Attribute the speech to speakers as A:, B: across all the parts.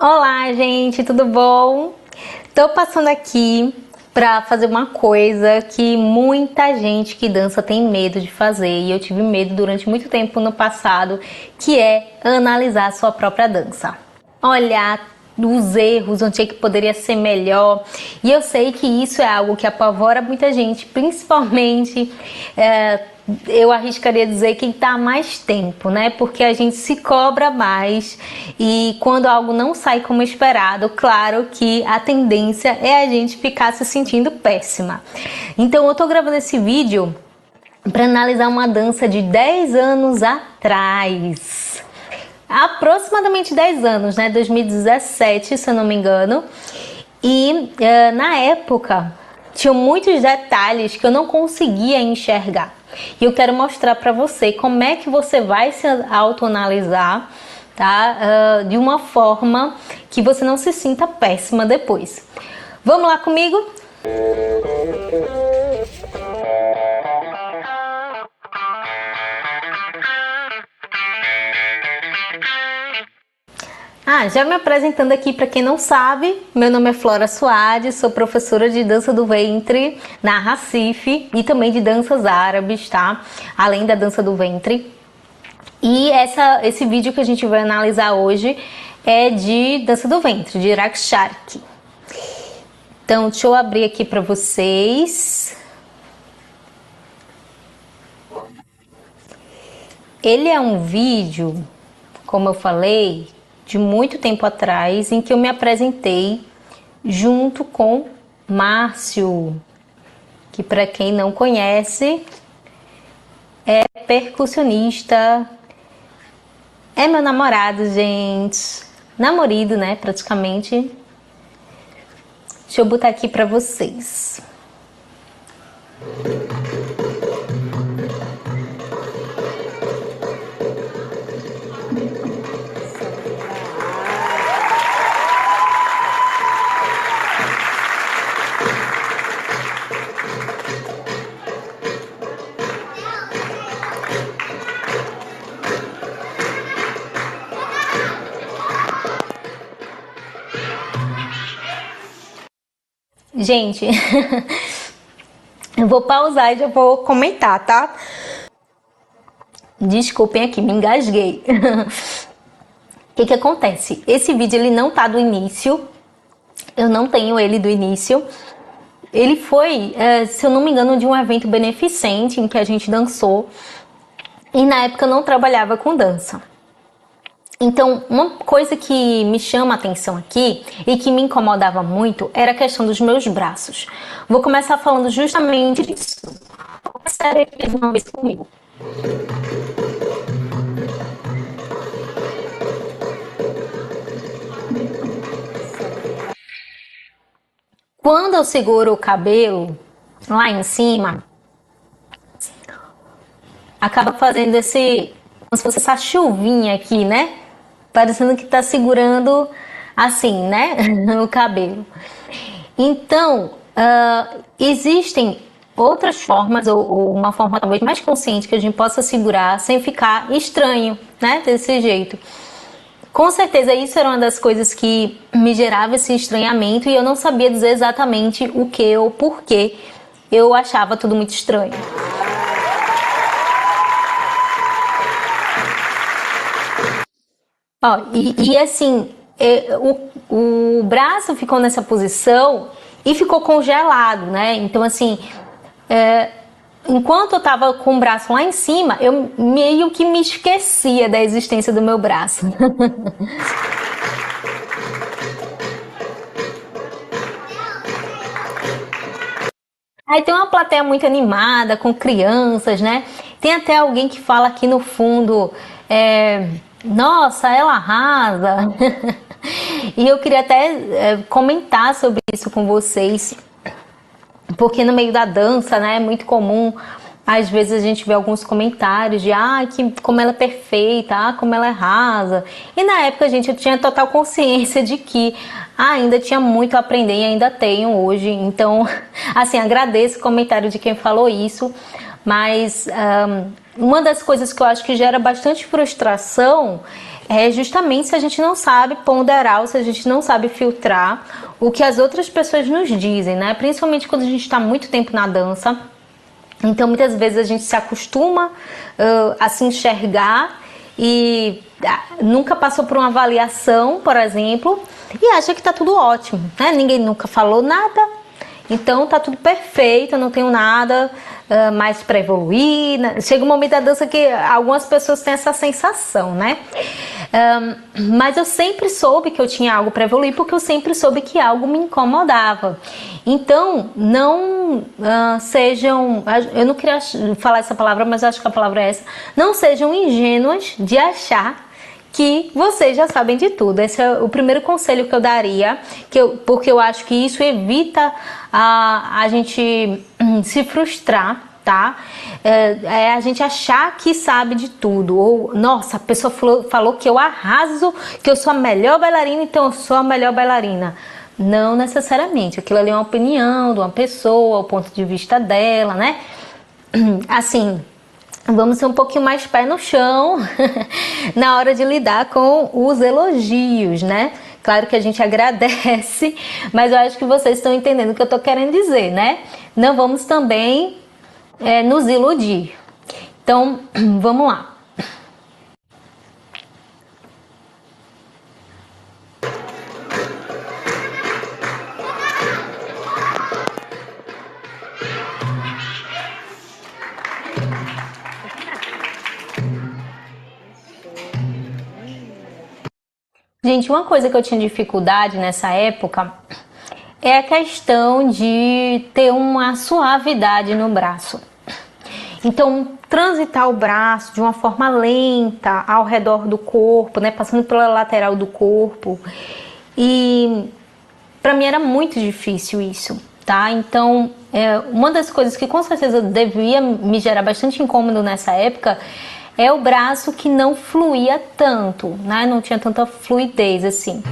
A: Olá, gente, tudo bom? Tô passando aqui pra fazer uma coisa que muita gente que dança tem medo de fazer e eu tive medo durante muito tempo no passado, que é analisar a sua própria dança. Olhar os erros, onde é que poderia ser melhor. E eu sei que isso é algo que apavora muita gente, principalmente eu arriscaria dizer quem está há mais tempo, né? Porque a gente se cobra mais e quando algo não sai como esperado, claro que a tendência é a gente ficar se sentindo péssima. Então eu tô gravando esse vídeo para analisar uma dança de 10 anos atrás. Aproximadamente 10 anos, né? 2017, se eu não me engano. E na época tinham muitos detalhes que eu não conseguia enxergar. E eu quero mostrar para você como é que você vai se autoanalisar, tá? De uma forma que você não se sinta péssima depois. Vamos lá comigo? Já me apresentando aqui para quem não sabe, meu nome é Flora Soares, sou professora de dança do ventre na Recife e também de danças árabes, tá? Além da dança do ventre. E esse vídeo que a gente vai analisar hoje é de dança do ventre, de Iraq Shark. Então, deixa eu abrir aqui para vocês. Ele é um vídeo, como eu falei, de muito tempo atrás, em que eu me apresentei junto com Márcio, que para quem não conhece é percussionista, é meu namorado, gente, namorado, né, praticamente. Deixa eu botar aqui para vocês. Gente, eu vou pausar e já vou comentar, tá? Desculpem aqui, me engasguei. O que acontece? Esse vídeo ele não tá do início, eu não tenho ele do início. Ele foi, se eu não me engano, de um evento beneficente em que a gente dançou e na época eu não trabalhava com dança. Então, uma coisa que me chama a atenção aqui e que me incomodava muito era a questão dos meus braços. Vou começar falando justamente disso. Observe aqui uma vez comigo. Quando eu seguro o cabelo lá em cima, acaba fazendo como se fosse essa chuvinha aqui, né? Parecendo que tá segurando assim, né? O cabelo. Então, existem outras formas, ou uma forma talvez mais consciente que a gente possa segurar sem ficar estranho, né? Desse jeito. Com certeza isso era uma das coisas que me gerava esse estranhamento e eu não sabia dizer exatamente o que ou por que eu achava tudo muito estranho. Ó, e assim, o braço ficou nessa posição e ficou congelado, né? Então assim, enquanto eu tava com o braço lá em cima, eu meio que me esquecia da existência do meu braço. Aí tem uma plateia muito animada, com crianças, né? Tem até alguém que fala aqui no fundo, nossa, ela arrasa. E eu queria até comentar sobre isso com vocês, porque no meio da dança, né, é muito comum, às vezes a gente vê alguns comentários de como ela é perfeita, como ela é rasa. E na época, gente, eu tinha total consciência de que ainda tinha muito a aprender e ainda tenho hoje. Então, assim, agradeço o comentário de quem falou isso. Mas uma das coisas que eu acho que gera bastante frustração é justamente se a gente não sabe ponderar, ou se a gente não sabe filtrar o que as outras pessoas nos dizem, né? Principalmente quando a gente está muito tempo na dança. Então, muitas vezes a gente se acostuma a se enxergar e nunca passou por uma avaliação, por exemplo, e acha que tá tudo ótimo, né? Ninguém nunca falou nada, então tá tudo perfeito, eu não tenho nada mais para evoluir, né? Chega um momento da dança que algumas pessoas têm essa sensação, né? Mas eu sempre soube que eu tinha algo para evoluir, porque eu sempre soube que algo me incomodava. Então, não sejam, eu não queria falar essa palavra, mas eu acho que a palavra é essa, não sejam ingênuas de achar que vocês já sabem de tudo. Esse é o primeiro conselho que eu daria, porque eu acho que isso evita a gente se frustrar, tá? É a gente achar que sabe de tudo, ou nossa, a pessoa falou que eu arraso, que eu sou a melhor bailarina, então eu sou a melhor bailarina. Não necessariamente, aquilo ali é uma opinião de uma pessoa, o ponto de vista dela, né? Assim, vamos ser um pouquinho mais pé no chão na hora de lidar com os elogios, né? Claro que a gente agradece, mas eu acho que vocês estão entendendo o que eu tô querendo dizer, né? Não vamos também nos iludir. Então, vamos lá. Gente, uma coisa que eu tinha dificuldade nessa época é a questão de ter uma suavidade no braço. Então, transitar o braço de uma forma lenta ao redor do corpo, né, passando pela lateral do corpo. E para mim era muito difícil isso, tá? Então, uma das coisas que com certeza devia me gerar bastante incômodo nessa época é o braço que não fluía tanto, né? Não tinha tanta fluidez assim.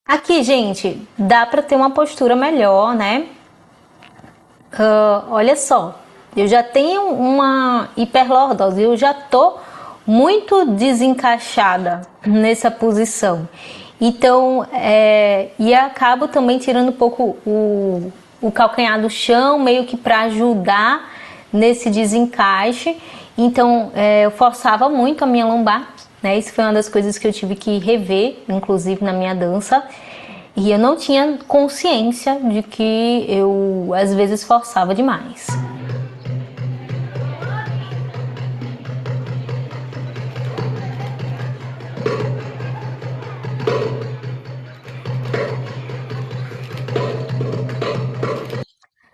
A: Aqui, gente, dá para ter uma postura melhor, né? Olha só, eu já tenho uma hiperlordose, eu já tô muito desencaixada nessa posição. Então, e acabo também tirando um pouco o calcanhar do chão, meio que para ajudar nesse desencaixe. Então, eu forçava muito a minha lombar, né? Isso foi uma das coisas que eu tive que rever, inclusive na minha dança. E eu não tinha consciência de que eu, às vezes, forçava demais.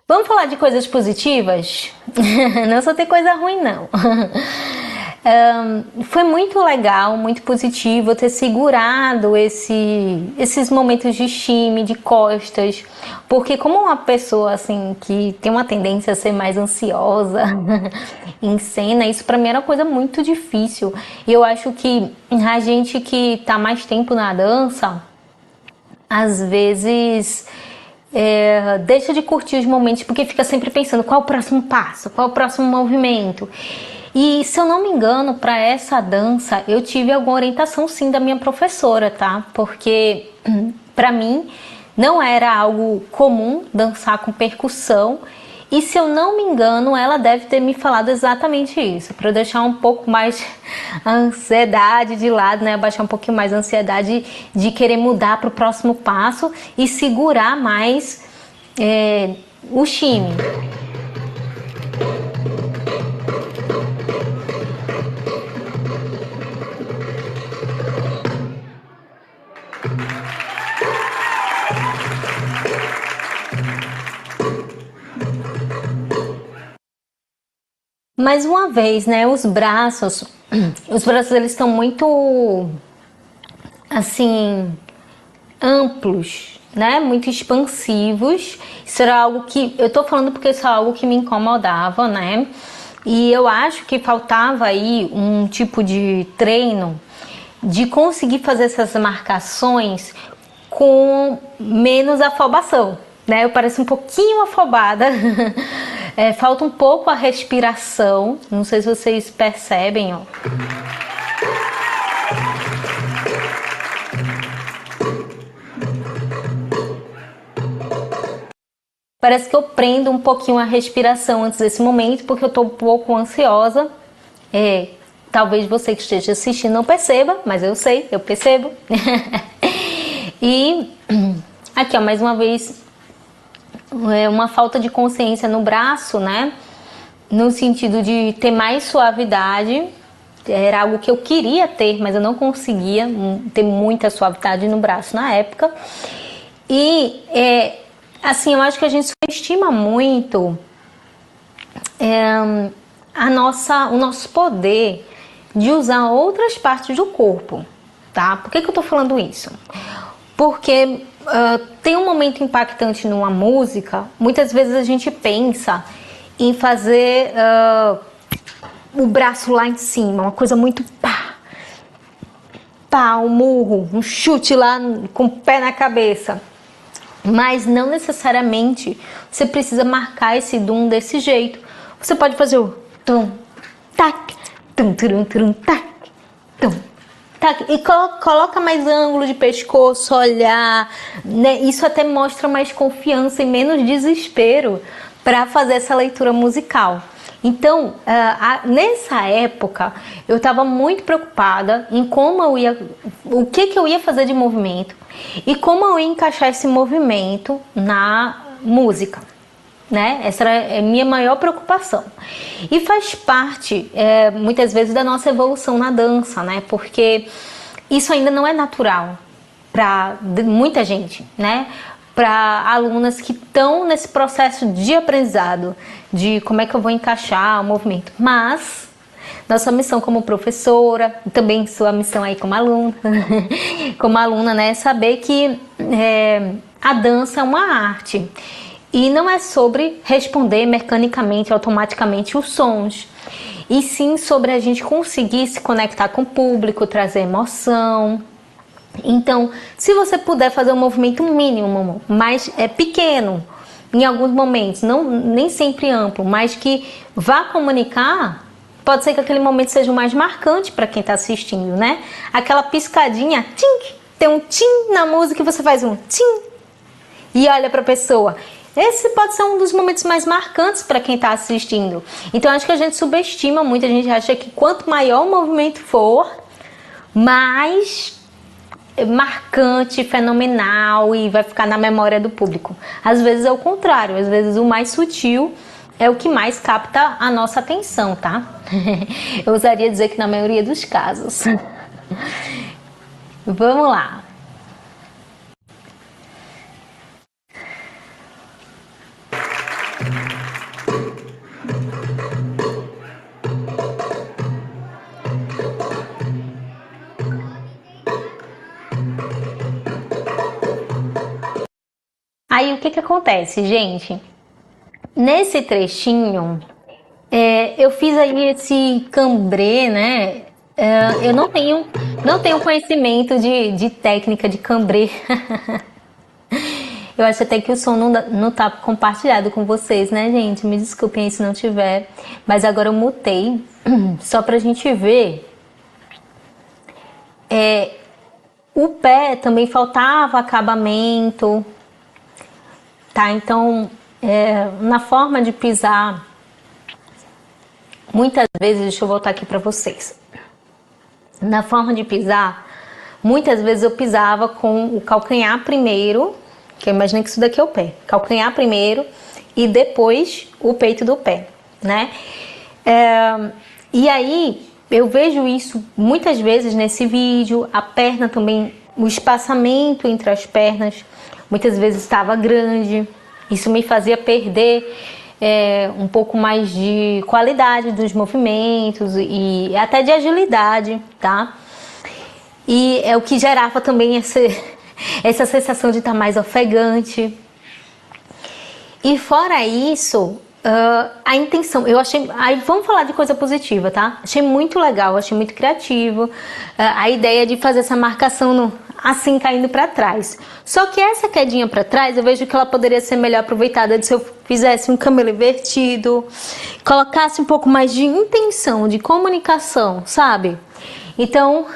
A: Vamos falar de coisas positivas? Não só ter coisa ruim, não. Foi muito legal, muito positivo ter segurado esses momentos de shime, de costas, porque como uma pessoa assim que tem uma tendência a ser mais ansiosa em cena, isso pra mim era uma coisa muito difícil. E eu acho que a gente que tá mais tempo na dança, às vezes deixa de curtir os momentos porque fica sempre pensando qual o próximo passo, qual o próximo movimento. E se eu não me engano, para essa dança eu tive alguma orientação sim da minha professora, tá? Porque para mim não era algo comum dançar com percussão. E se eu não me engano, ela deve ter me falado exatamente isso, para eu deixar um pouco mais a ansiedade de lado, né? Abaixar um pouquinho mais a ansiedade de querer mudar para o próximo passo e segurar mais o shime. Mais uma vez, né, os braços eles estão muito, assim, amplos, né, muito expansivos. Isso era algo que, eu tô falando porque isso é algo que me incomodava, né, e eu acho que faltava aí um tipo de treino de conseguir fazer essas marcações com menos afobação, né, eu pareço um pouquinho afobada falta um pouco a respiração, não sei se vocês percebem, ó. Parece que eu prendo um pouquinho a respiração antes desse momento, porque eu tô um pouco ansiosa. Talvez você que esteja assistindo não perceba, mas eu sei, eu percebo. E aqui, ó, mais uma vez, uma falta de consciência no braço, né? No sentido de ter mais suavidade. Era algo que eu queria ter, mas eu não conseguia ter muita suavidade no braço na época. E assim, eu acho que a gente subestima muito o nosso poder de usar outras partes do corpo, tá? Por que eu tô falando isso? Porque tem um momento impactante numa música, muitas vezes a gente pensa em fazer o braço lá em cima, uma coisa muito um murro, um chute lá com o pé na cabeça. Mas não necessariamente você precisa marcar esse dum desse jeito. Você pode fazer o tum, tac, tum, turum, turum, tac, tum, tac. E coloca mais ângulo de pescoço, olhar, né? Isso até mostra mais confiança e menos desespero para fazer essa leitura musical. Então, nessa época, eu estava muito preocupada em o que eu ia fazer de movimento e como eu ia encaixar esse movimento na música, né? Essa era a minha maior preocupação. E faz parte, muitas vezes, da nossa evolução na dança, né? Porque isso ainda não é natural para muita gente, né? Para alunas que estão nesse processo de aprendizado, de como é que eu vou encaixar o movimento. Mas nossa missão como professora, e também sua missão aí como aluna, né, é saber que a dança é uma arte. E não é sobre responder mecanicamente, automaticamente os sons. E sim sobre a gente conseguir se conectar com o público, trazer emoção. Então, se você puder fazer um movimento mínimo, mas pequeno, em alguns momentos, nem sempre amplo, mas que vá comunicar, pode ser que aquele momento seja o mais marcante para quem está assistindo, né? Aquela piscadinha, tink, tem um tim na música e você faz um tim e olha para a pessoa. Esse pode ser um dos momentos mais marcantes para quem está assistindo. Então, acho que a gente subestima muito, a gente acha que quanto maior o movimento for, mais marcante, fenomenal e vai ficar na memória do público. Às vezes é o contrário, às vezes o mais sutil é o que mais capta a nossa atenção, tá? Eu ousaria dizer que na maioria dos casos. Vamos lá. Aí o que acontece, gente? Nesse trechinho, eu fiz aí esse cambrê, né? Eu não tenho conhecimento de técnica de cambrê. Eu acho até que o som não tá compartilhado com vocês, né, gente? Me desculpem se não tiver. Mas agora eu mutei, só pra gente ver. O pé também faltava acabamento. Tá, então, na forma de pisar, muitas vezes, deixa eu voltar aqui para vocês. Na forma de pisar, muitas vezes eu pisava com o calcanhar primeiro, que eu imagino que isso daqui é o pé. Calcanhar primeiro e depois o peito do pé, né? E aí, eu vejo isso muitas vezes nesse vídeo, a perna também, o espaçamento entre as pernas, muitas vezes estava grande, isso me fazia perder um pouco mais de qualidade dos movimentos e até de agilidade, tá? E é o que gerava também essa sensação de estar mais ofegante. E fora isso, a intenção, eu achei, aí vamos falar de coisa positiva, tá? Achei muito legal, achei muito criativo, a ideia de fazer essa marcação assim caindo para trás. Só que essa quedinha para trás, eu vejo que ela poderia ser melhor aproveitada se eu fizesse um camelo invertido, colocasse um pouco mais de intenção, de comunicação, sabe? Então,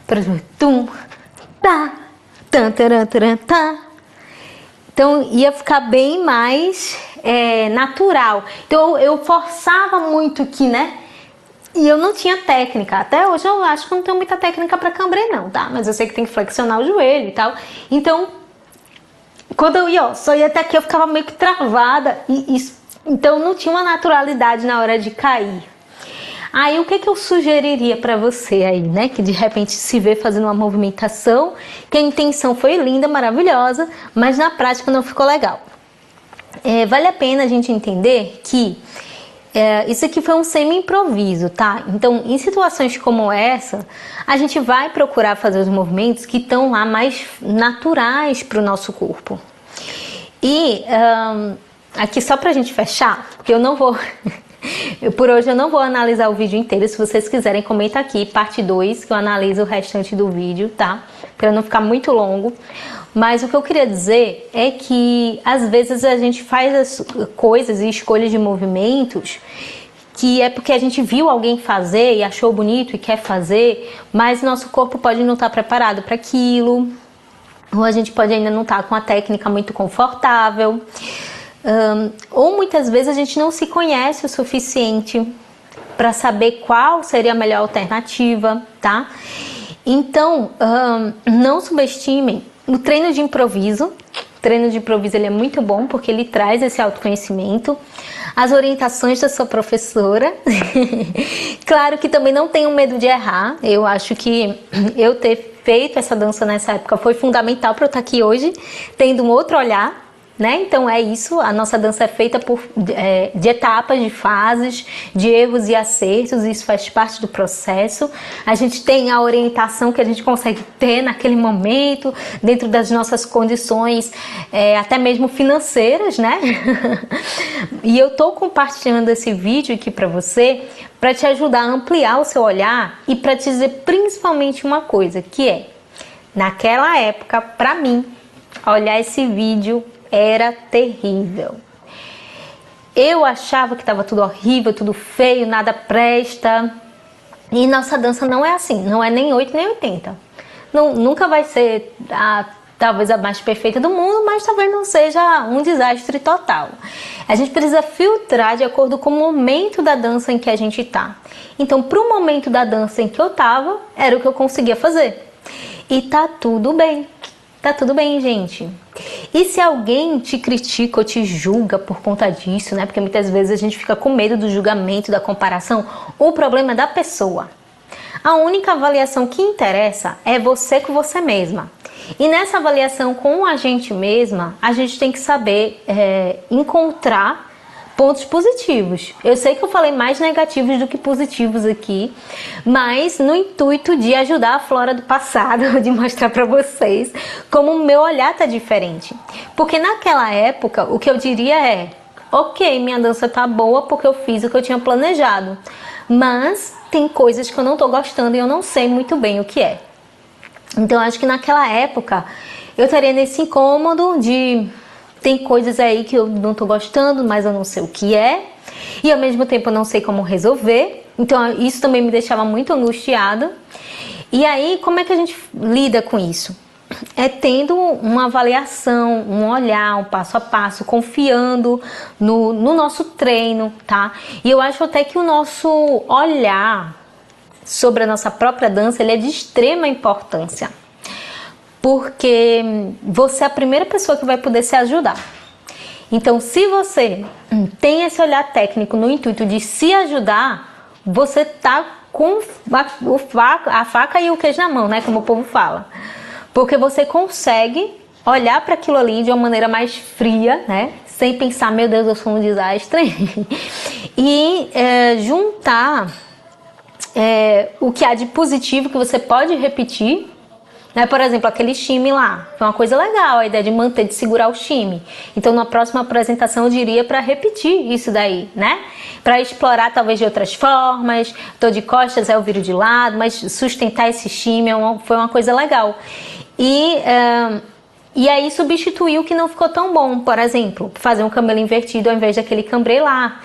A: por exemplo, tum, tá, tan, taran, taran, tá. Então ia ficar bem mais natural. Então eu forçava muito que, né? E eu não tinha técnica. Até hoje eu acho que eu não tenho muita técnica para cambrê não, tá? Mas eu sei que tem que flexionar o joelho e tal. Então, quando eu ia, ó, só ia até aqui, eu ficava meio que travada. Então não tinha uma naturalidade na hora de cair. Aí o que eu sugeriria para você aí, né? Que de repente se vê fazendo uma movimentação, que a intenção foi linda, maravilhosa, mas na prática não ficou legal. Vale a pena a gente entender que isso aqui foi um semi-improviso, tá? Então, em situações como essa, a gente vai procurar fazer os movimentos que estão lá mais naturais para o nosso corpo. E aqui só pra gente fechar, porque eu não vou... Por hoje eu não vou analisar o vídeo inteiro. Se vocês quiserem, comenta aqui, parte 2, que eu analiso o restante do vídeo, tá? Pra não ficar muito longo. Mas o que eu queria dizer é que às vezes a gente faz as coisas e escolhas de movimentos que é porque a gente viu alguém fazer e achou bonito e quer fazer, mas nosso corpo pode não estar preparado para aquilo, ou a gente pode ainda não estar com a técnica muito confortável. Ou muitas vezes a gente não se conhece o suficiente para saber qual seria a melhor alternativa, tá? Então, não subestimem o treino de improviso. O treino de improviso ele é muito bom porque ele traz esse autoconhecimento, as orientações da sua professora. Claro que também não tenham medo de errar. Eu acho que eu ter feito essa dança nessa época foi fundamental para eu estar aqui hoje, tendo um outro olhar. Né? Então é isso, a nossa dança é feita de etapas, de fases, de erros e acertos, isso faz parte do processo. A gente tem a orientação que a gente consegue ter naquele momento, dentro das nossas condições, até mesmo financeiras, né? E eu tô compartilhando esse vídeo aqui para você, para te ajudar a ampliar o seu olhar e para te dizer principalmente uma coisa, que é, naquela época, para mim, olhar esse vídeo era terrível. Eu achava que estava tudo horrível, tudo feio, nada presta. E nossa dança não é assim, não é nem 8 nem 80. Nunca vai ser talvez a mais perfeita do mundo, mas talvez não seja um desastre total. A gente precisa filtrar de acordo com o momento da dança em que a gente tá. Então, para o momento da dança em que eu tava, era o que eu conseguia fazer. E tá tudo bem. Tá tudo bem, gente. E se alguém te critica ou te julga por conta disso, né? Porque muitas vezes a gente fica com medo do julgamento, da comparação. O problema é da pessoa. A única avaliação que interessa é você com você mesma. E nessa avaliação com a gente mesma, a gente tem que saber encontrar pontos positivos. Eu sei que eu falei mais negativos do que positivos aqui, mas no intuito de ajudar a Flora do passado, de mostrar para vocês como o meu olhar tá diferente. Porque naquela época, o que eu diria é, ok, minha dança tá boa porque eu fiz o que eu tinha planejado, mas tem coisas que eu não tô gostando e eu não sei muito bem o que é. Então, acho que naquela época, eu estaria nesse incômodo de... Tem coisas aí que eu não tô gostando, mas eu não sei o que é. E ao mesmo tempo eu não sei como resolver. Então isso também me deixava muito angustiada. E aí, como é que a gente lida com isso? É tendo uma avaliação, um olhar, um passo a passo, confiando no nosso treino, tá? E eu acho até que o nosso olhar sobre a nossa própria dança, ele é de extrema importância. Porque você é a primeira pessoa que vai poder se ajudar. Então, se você tem esse olhar técnico no intuito de se ajudar, você tá com a faca e o queijo na mão, né? Como o povo fala. Porque você consegue olhar para aquilo ali de uma maneira mais fria, né? Sem pensar, meu Deus, eu sou um desastre. E juntar o que há de positivo que você pode repetir. Por exemplo, aquele shimmy lá, foi uma coisa legal, a ideia de manter, de segurar o shimmy. Então, na próxima apresentação, eu diria para repetir isso daí, né? Para explorar talvez de outras formas, tô de costas, eu viro de lado, mas sustentar esse shimmy foi uma coisa legal. E aí substituir o que não ficou tão bom. Por exemplo, fazer um camelo invertido ao invés daquele cambrê lá.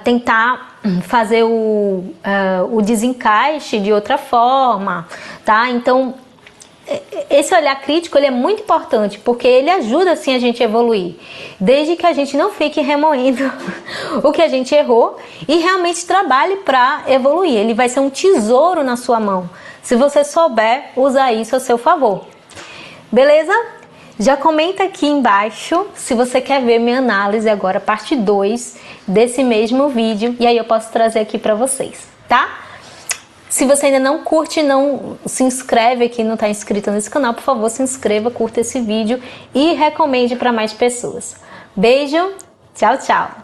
A: Tentar fazer o desencaixe de outra forma, tá? Então, esse olhar crítico ele é muito importante, porque ele ajuda assim a gente a evoluir, desde que a gente não fique remoendo o que a gente errou e realmente trabalhe para evoluir. Ele vai ser um tesouro na sua mão, se você souber usar isso a seu favor. Beleza? Já comenta aqui embaixo se você quer ver minha análise agora, parte 2 desse mesmo vídeo, e aí eu posso trazer aqui para vocês, tá? Se você ainda não curte, não se inscreve aqui, não está inscrito nesse canal, por favor, se inscreva, curta esse vídeo e recomende para mais pessoas. Beijo, tchau, tchau!